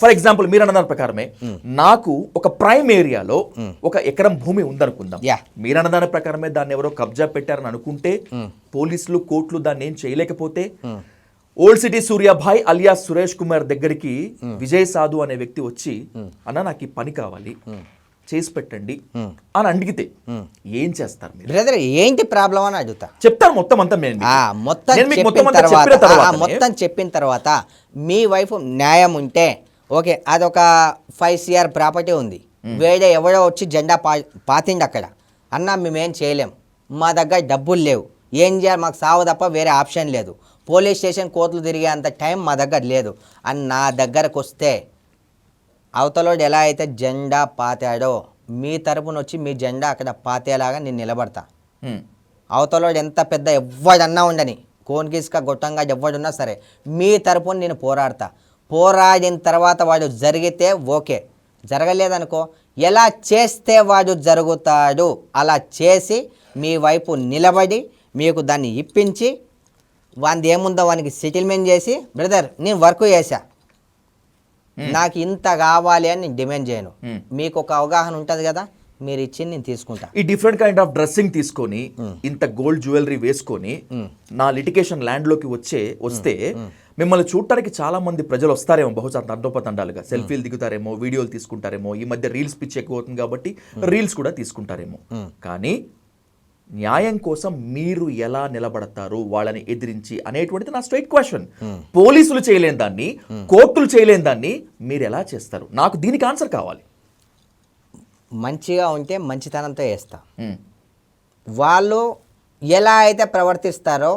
For example మీరు అన్న దాని ప్రకారమే నాకు ఒక ప్రైమ్ ఏరియాలో ఒక ఎకరం భూమి ఉందనుకుందాం, మీరు అన్న దాని ప్రకారమే దాన్ని ఎవరో కబ్జా పెట్టారని అనుకుంటే పోలీసులు కోర్టులు దాన్ని ఏం చేయలేకపోతే old city Suryabhai alias Suresh Kumar దగ్గరికి విజయ్ సాధు అనే వ్యక్తి వచ్చి అన్న నాకు ఈ పని కావాలి చేసి పెట్టండి అని అడిగితే ఏం చేస్తారు మీరు? బ్రదర్ ఏంటి ప్రాబ్లం అని అడుగుతా, చెప్తాను మొత్తం అంతా. మొత్తం చెప్పిన తర్వాత మీ వైఫ్ న్యాయం ఉంటే ఓకే, అదొక 5 CR ప్రాపర్టీ ఉంది, వేరే ఎవడో వచ్చి జెండా పాతిండి అక్కడ, అన్న మేమేం చేయలేం, మా దగ్గర డబ్బులు లేవు, ఏం చేయాలి, మాకు సావు తప్ప వేరే ఆప్షన్ లేదు, పోలీస్ స్టేషన్ కోర్టులు తిరిగే అంత టైం మా దగ్గర లేదు అని నా దగ్గరకు వస్తే అవతలోడు ఎలా అయితే జెండా పాతాడో మీ తరపున వచ్చి మీ జెండా అక్కడ పాతేలాగా నేను నిలబడతా. అవతలోడు ఎంత పెద్ద ఎవడన్నా ఉండని, కోన్కిస్క గొట్టంగా ఎవడున్నా సరే మీ తరపున నేను పోరాడతా. పోరాడిన తర్వాత వాడు జరిగితే ఓకే, జరగలేదనుకో ఎలా చేస్తే వాడు జరుగుతాడు అలా చేసి మీ వైపు నిలబడి మీకు దాన్ని ఇప్పించి వాడిది ఏముందో వానికి సెటిల్మెంట్ చేసి బ్రదర్ నేను వర్క్ చేశా, నాకు ఇంత కావాలి అని నేను డిమాండ్ చేయను, మీకు ఒక అవగాహన ఉంటుంది కదా, మీరు ఇచ్చింది నేను తీసుకుంటా. ఈ డిఫరెంట్ కైండ్ ఆఫ్ డ్రెస్సింగ్ తీసుకొని ఇంత గోల్డ్ జ్యువెలరీ వేసుకొని నా లిటిగేషన్ ల్యాండ్ లోకి వస్తే మిమ్మల్ని చూడటానికి చాలా మంది ప్రజలు వస్తారేమో, బహుశా తండోపతండాలుగా సెల్ఫీలు దిగుతారేమో, వీడియోలు తీసుకుంటారేమో, ఈ మధ్య రీల్స్ పిచ్ ఎక్కువ అవుతుంది కాబట్టి రీల్స్ కూడా తీసుకుంటారేమో, కానీ న్యాయం కోసం మీరు ఎలా నిలబడతారు వాళ్ళని ఎదిరించి అనేటువంటిది నా స్ట్రైట్ క్వశ్చన్. పోలీసులు చేయలేని దాన్ని, కోర్టులు చేయలేని దాన్ని మీరు ఎలా చేస్తారు? నాకు దీనికి ఆన్సర్ కావాలి. మంచిగా ఉంటే మంచితనంతో చేస్తా, వాళ్ళు ఎలా అయితే ప్రవర్తిస్తారో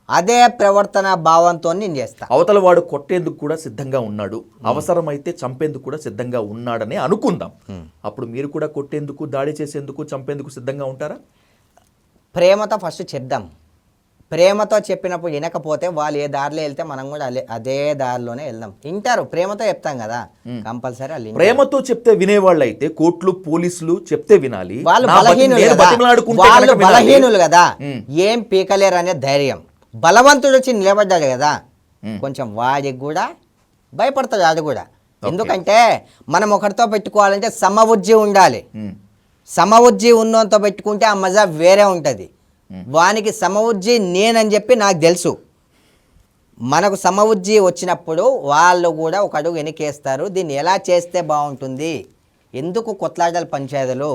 అదే ప్రవర్తన భావంతో నేను చేస్తా. అవతల వాడు కొట్టేందుకు కూడా సిద్ధంగా ఉన్నాడు, అవసరమైతే చంపేందుకు కూడా సిద్ధంగా ఉన్నాడని అనుకుందాం, అప్పుడు మీరు కూడా కొట్టేందుకు, దాడి చేసేందుకు, చంపేందుకు సిద్ధంగా ఉంటారా? ప్రేమతో ఫస్ట్ చెప్దాం, ప్రేమతో చెప్పినప్పుడు వినకపోతే వాళ్ళు ఏ దారిలో వెళ్తే మనం కూడా అదే దారిలోనే వెళ్దాం. వింటారు, ప్రేమతో చెప్తాం కదా, కంపల్సరీ వాళ్ళు ప్రేమతో చెప్తే వినేవాళ్ళు అయితే కోర్టులు పోలీసులు చెప్తే వినాలి. వాళ్ళు బలహీనులు కదా, ఏం పీకలేరు అనే ధైర్యం. బలవంతుడు వచ్చి నిలబడ్డాడు కదా, కొంచెం వాడికి కూడా భయపడతాడు వాడు కూడా. ఎందుకంటే మనం ఒకరితో పెట్టుకోవాలంటే సమబుద్ధి ఉండాలి, సమబుద్ధి ఉన్నంతో పెట్టుకుంటే ఆ మజా వేరే ఉంటుంది. వానికి సమబుద్ధి నేనని చెప్పి నాకు తెలుసు, మనకు సమబుద్ధి వచ్చినప్పుడు వాళ్ళు కూడా ఒక అడుగు వెనకేస్తారు. దీన్ని ఎలా చేస్తే బాగుంటుంది, ఎందుకు కొట్లాటలు పంచాయతీలు,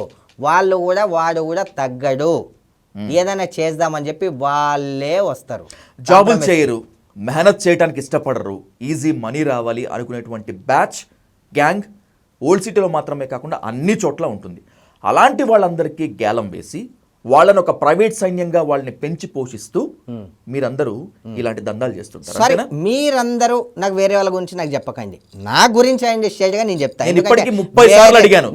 వాళ్ళు కూడా వాడు కూడా తగ్గడు, ఏదైనా చేద్దామని చెప్పి వాళ్ళే వస్తారు. జాబులు చేయరు, మెహనత్ చేయడానికి ఇష్టపడరు, ఈజీ మనీ రావాలి అనుకునేటువంటి బ్యాచ్ గ్యాంగ్ ఓల్డ్ సిటీలో మాత్రమే కాకుండా అన్ని చోట్ల ఉంటుంది. అలాంటి వాళ్ళందరికీ గేలం వేసి వాళ్ళని ఒక ప్రైవేట్ సైన్యంగా వాళ్ళని పెంచి పోషిస్తూ మీరందరూ ఇలాంటి దందాలు చేస్తుంటారు. సరే, మీరందరూ నాకు వేరే వాళ్ళ గురించి నాకు చెప్పకండి, నా గురించి ఆయన స్ట్రైట్గా నేను చెప్తాను.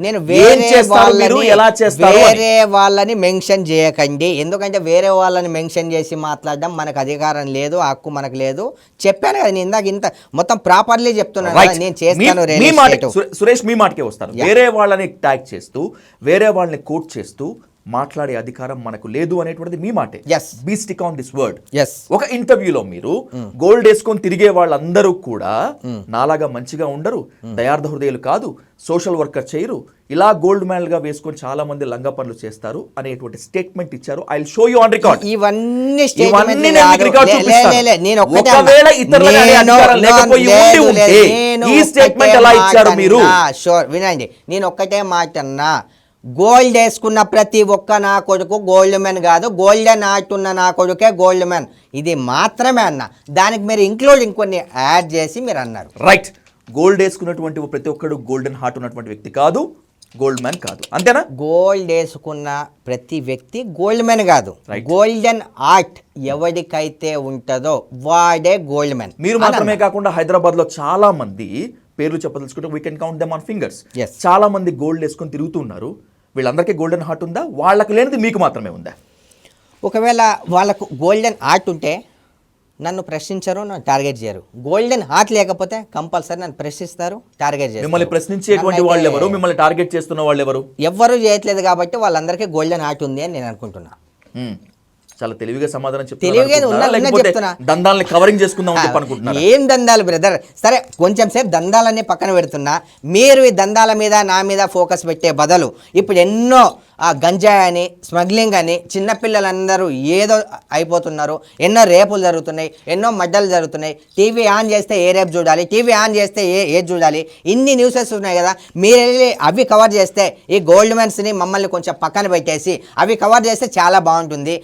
నేను వేరే వాళ్ళని మెన్షన్ చేయకండి, ఎందుకంటే వేరే వాళ్ళని మెన్షన్ చేసి మాట్లాడడం మనకు అధికారం లేదు, హక్కు మనకు లేదు. చెప్పాను కదా నేను ఇందాక, ఇంత మొత్తం ప్రాపర్లీ చెప్తున్నాను, నేను చేస్తాను. సురేష్ మీ మాటకే వస్తాను. వేరే వాళ్ళని ట్యాగ్ చేస్తూ వేరే వాళ్ళని కోట్ చేస్తూ మాట్లాడే అధికారం మనకు లేదు అనేటువంటిది మీ మాటే. Be stick on this word. ఒక ఇంటర్వ్యూలో మీరు గోల్డ్ వేసుకొని తిరిగే వాళ్ళందరూ కూడా నాలాగా మంచిగా ఉండరు, దయార్థ హృదయాలు కాదు, సోషల్ వర్కర్ చేయరు, ఇలా గోల్డ్ మెడల్ గా వేసుకొని చాలా మంది లంగా పనులు చేస్తారు అనేటువంటి స్టేట్మెంట్ ఇచ్చారు. I will show you on record. ఇవన్నీ ఒకవేళ ఇతరులకు అనే అధికారం లేకపోయి ఉంటే ఈ స్టేట్మెంట్ ఎలా ఇచ్చారు మీరు? వినండి, నేను ఒక్కటే మాట అన్నా, గోల్డ్ వేసుకున్న ప్రతి ఒక్క నా కొడుకు గోల్డ్ మ్యాన్ కాదు, గోల్డెన్ హార్ట్ ఉన్న నా కొడుకే గోల్డ్ మ్యాన్, ఇది మాత్రమే అన్న. దానికి మీరు ఇంక్లూడ్ ఇంకొన్ని యాడ్ చేసి మీరు అన్నారు. రైట్, గోల్డ్ వేసుకున్నటువంటి ప్రతి ఒక్కడు గోల్డెన్ హార్ట్ ఉన్నటువంటి వ్యక్తి కాదు, గోల్డ్ మ్యాన్ కాదు, అంతేనా? గోల్డ్ వేసుకున్న ప్రతి వ్యక్తి గోల్డ్ మ్యాన్ కాదు, గోల్డెన్ హార్ట్ ఎవరికైతే ఉంటుందో వాడే గోల్డ్ మ్యాన్. మీరు మాత్రమే కాకుండా హైదరాబాద్ లో చాలా మంది పేర్లు చెప్పదలుచుకుంటే we can count them on fingers. చాలా మంది గోల్డ్ వేసుకొని తిరుగుతున్నారు. వీళ్ళందరికీ గోల్డెన్ హార్ట్ ఉందా? వాళ్ళకి లేనిది మీకు మాత్రమే ఉందా? ఒకవేళ వాళ్ళకు గోల్డెన్ హార్ట్ ఉంటే నన్ను ప్రశ్నించరు, నన్ను టార్గెట్ చేయరు. గోల్డెన్ హార్ట్ లేకపోతే కంపల్సరీ నన్ను ప్రశ్నిస్తారు, టార్గెట్ చేస్తారు. మిమ్మల్ని ప్రశ్నించేటువంటి వాళ్ళు ఎవరు? మిమ్మల్ని టార్గెట్ చేస్తున్న వాళ్ళు ఎవరు? ఎవ్వరూ చేయట్లేదు కాబట్టి వాళ్ళందరికీ గోల్డెన్ హార్ట్ ఉంది అని నేను అనుకుంటున్నా. చాలా తెలివిగా సమాధానం తెలివిగా చెప్తున్నారు, లేకపోతే చెప్తున్నా. దందాలని కవరింగ్ చేసుకుందాం అని చెప్పి అనుకుంటున్నారు. ఏం దందాలు బ్రదర్, సరే కొంచెం సేపు దందాలన్నీ పక్కన పెడుతున్నా, మీరు ఈ దందాల మీద నా మీద ఫోకస్ పెట్టే బదులు ఇప్పుడు ఎన్నో గంజాయి అని, స్మగ్లింగ్ అని, చిన్నపిల్లలందరూ ఏదో అయిపోతున్నారు, ఎన్నో రేపులు జరుగుతున్నాయి, ఎన్నో మడ్డలు జరుగుతున్నాయి. టీవీ ఆన్ చేస్తే ఏ రేపు చూడాలి, టీవీ ఆన్ చేస్తే ఏది చూడాలి, ఇన్ని న్యూసెస్ ఉన్నాయి కదా. మీరు వెళ్ళి అవి కవర్ చేస్తే, ఈ గోల్డ్ మెన్స్ని మమ్మల్ని కొంచెం పక్కన పెట్టేసి అవి కవర్ చేస్తే చాలా బాగుంటుంది.